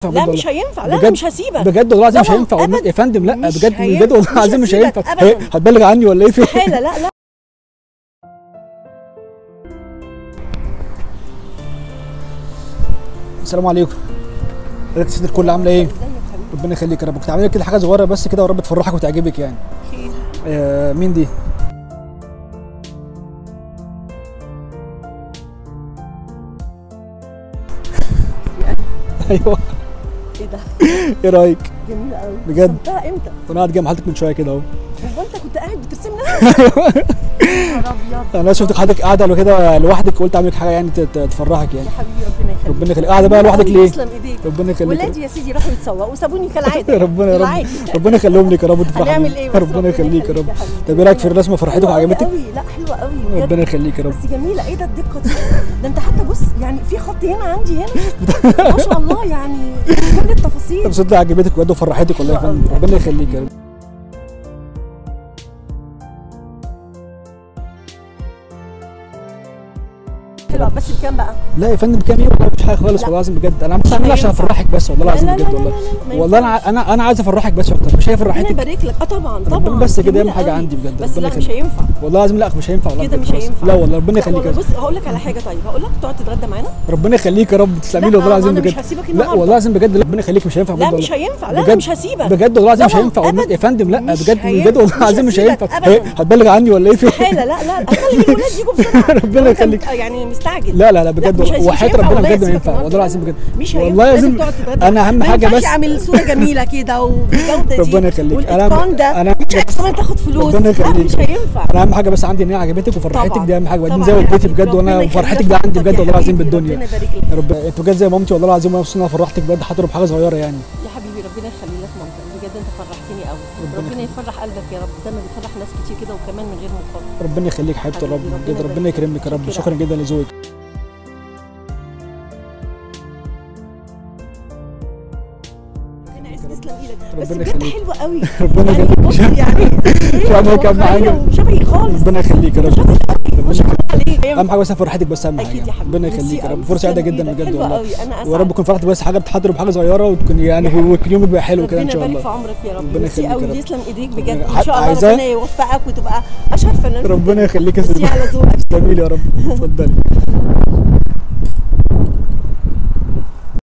لا مش هينفع، لا بجد مش هسيبك بجد والله العظيم مش طبعاً هينفع أبداً. يا فندم. لا مش بجد هينفع، بجد والله مش العظيم مش هسيبك هينفع. أبداً. هتبلغ عني ولا ايه؟ استحالة. لا لا السلام عليكم. حضرتك ست الكل عامله ايه؟ ربنا يخليك يا رب. كنت عامل لك كده حاجه صغيره بس كده ورب تفرحك وتعجبك يعني. مين دي؟ ايوه. ايه ده؟ ايه رايك؟ جميلة قوي بجد؟ رسمتها امتى؟ وانا قاعد جنب حضرتك من شويه كده اهو. هو انت كنت قاعد بترسم لها؟ يا نهار ابيض. انا شفتك حضرتك قاعده كده لوحدك قلت اعمل لك حاجه يعني تفرحك يعني. يا حبيبي ربنا يخليك. ربنا يخليك. قاعده بقى لوحدك ليه؟ تسلم ايديك. ربنا يخليك. ولادي يا سيدي راحوا يتسوقوا وسابوني كالعاده. ربنا يا رب العادي. ربنا يخليهم لك يا رب وتفرحوا. هنعمل ايه بس؟ ربنا يخليك يا رب. يا حبيبي. طب ايه رايك في الرسمه؟ فرحتك حلوة وعجبتك؟ قوي. لا حلوه قوي بجد. ربنا يخليك يا رب. بس جميله. ايه ده الدقه دي؟ ده انت حتى بص يعني في خط هنا عندي هنا ما شاء الله يعني كل التفاصيل. طب صدق عجبتك بجد وفرحتك والله يا فندم. ربنا يخليك يا رب. حلوه بس بكام بقى؟ لا يا فندم كام يوم والله مش حاجه خالص والله العظيم بجد. انا مش عاملها عشان افرحك بس والله العظيم بجد والله. والله انا عايز افرحك بس اكتر مش هي فرحتك. ربنا يبارك لك. طبعا طبعا بس كده اهم حاجه عندي بجد. بس لا مش هينفع والله العظيم. لا مش هينفع والله كده مش هينفع. لا والله ربنا يخليك. بص هقول لك على حاجه. طيب هقول لك تقعد تتغدى معانا. ربنا يخليك يا رب. تسلمي لي والله العظيم بجد. مش هسيبك لا النهارده. والله العظيم بجد. ربنا يخليك مش هينفع بجد. لا مش هينفع. لا بجد مش هسيبك بجد والله العظيم مش طبعاً هينفع أبداً. يا فندم. لا مش بجد هينفع. بجد والله مش العظيم مش هسيبك هينفع. أبداً. هتبلغ عني ولا ايه؟ استحاله. لا لا اخلي الولاد يجوا بسرعه. ربنا يخليك. يعني مستعجل. لا بجد وحياة ربنا بجد ما ينفع والله العظيم بجد. مش هينفع. والله لازم لازم. تقعد تتغدى. انا اهم حاجه بس اعمل صوره جميله كده وبجوده دي. ربنا يخليك. والاتقان ده مش عايز كمان تاخد فلوس. ربنا يخليك. لا مش هينفع. انا اهم حاجه بس عندي ان هي عجبتك وفرحتك. دي اهم حاجه. وبعدين زي والدتي بجد وانا فرحتك ده عندي بجد والله العظيم بالدنيا. ربنا يبارك لك يا رب. انت بجد زي مامتي والله العظيم. وانا مبسوط ان انا فرحتك بجد حتى لو بحاجه صغيره يعني. يا حبيبي ربنا يخلي لك مامتك. بجد انت فرحتني قوي. ربنا يفرح قلبك يا رب زي ما بيفرح ناس كتير كده وكمان من غير مقابل. ربنا يخليك حبيبتي يا رب بجد. ربنا يكرمك يا رب. شكرا جدا لذوقك. تسلم ايدك. بس ربنا بجد يخليك. حلوه قوي. ربنا يعني يخليك. بص يعني يعني كان معايا شبهي خالص. ربنا يخليك يا رب. ربنا يخليك. عليك. اهم حاجه بس فرحتك بس اهم اكيد حاجه. يا حبيبي. ربنا يخليك يا رب. فرصه سعيده جدا بجد حلوه والله. قوي. انا اسعد. ورب تكون فرحتك بس حاجه بتحضر بحاجه صغيره وتكون يعني ويكون يومك بقى حلو كده ان شاء ربنا الله. يبارك في عمرك يا رب. ربنا ميرسي يخليك يا قوي. رب. يسلم ايديك بجد. ربنا- ان شاء الله عايزاه؟ ربنا يوفقك وتبقى اشهر فنان. ربنا يخليك يا ميرسي على ذوقك. جميل يا رب. اتفضلي.